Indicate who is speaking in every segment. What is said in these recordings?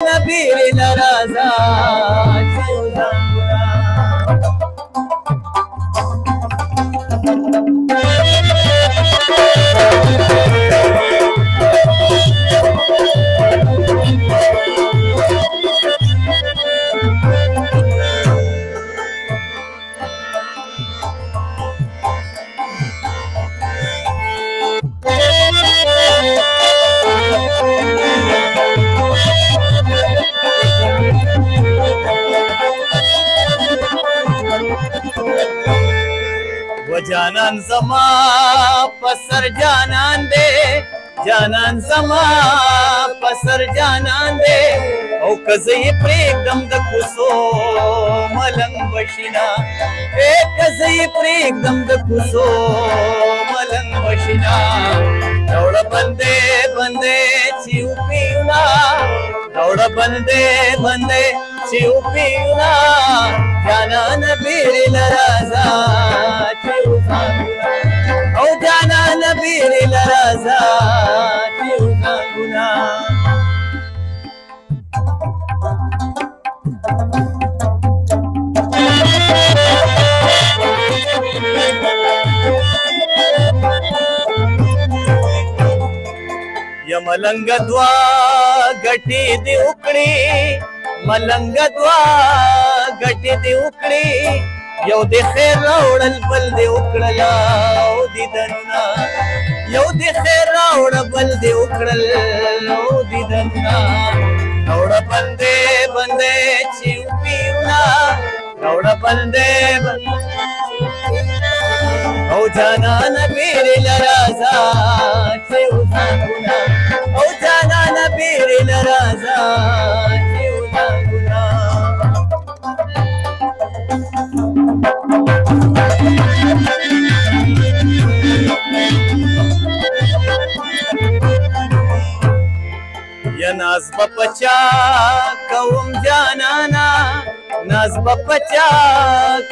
Speaker 1: نبيل رازات جانان زما پسر جانان دے جانان زما پسر جانان دے او کزی پریکدم د کوسو ملنګ بشینا اے کزی پریکدم د کوسو ملنګ بشینا دوڑ بندے بندے چیو پیونا دوڑ بندے بندے چیو پیونا جانان بیرل رازا او جانان بیرل رازا چیونا گنا یا ملنګ دوا ګټي دی وکړي ملنګ دوا ګټي دی وکړي یو د خیر راوړل بل دی وکړل او دیدنا یو د خیر راوړ بل دی وکړل او دیدنا راوړ بندې بندې چې پیونا راوړ بندې او جانان بیرل رازا چې وځاګنا او جانان بیرل رازا چې وځاګنا یا ناز بپچا کوم جانانا ناز بپچا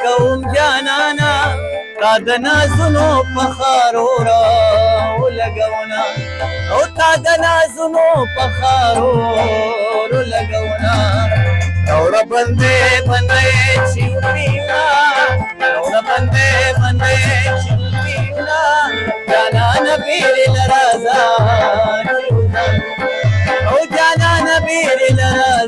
Speaker 1: کوم جانانا تا د نازونو په خارو لګونا او تا د نازونو په خارو لګونا دوڑ بندے بندے چیونا دوڑ بندے بندے چیونا جانان بیرل رازا او جانان بیرل رازا